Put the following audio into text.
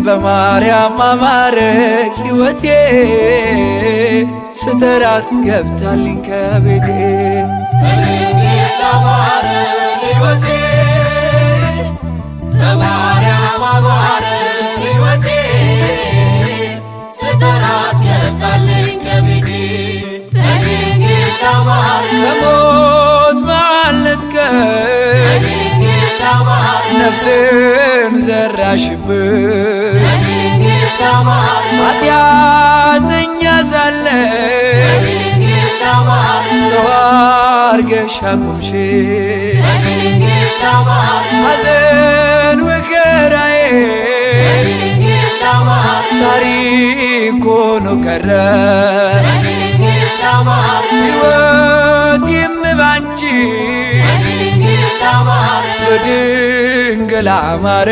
በማርያም አማረ ሕይወቴ ስጠራት ገብታልኝ ከቤቴ በድንግል አማረ ሕይወቴ በማርያም አማረ ሕይወቴ ስጠራት ገብታልኝ ከቤቴ በድንግል አማረ ከሞት ማለትከኝ በድንግል አማረ ነፍስን ዘራሽብኝ በድንግል አማረ ኃጢአተኛ ሳለሁ በድንግል አማረ ሰው አርገሽ አቆምሽኝ በድንግል አማረ ሐዘን መከራዬ በድንግል አማረ ታሪክ ሆኖ ቀረ በድንግል አማረ ሕይወቴም ባንቺ በድንግል አማረ በድንግል አማረ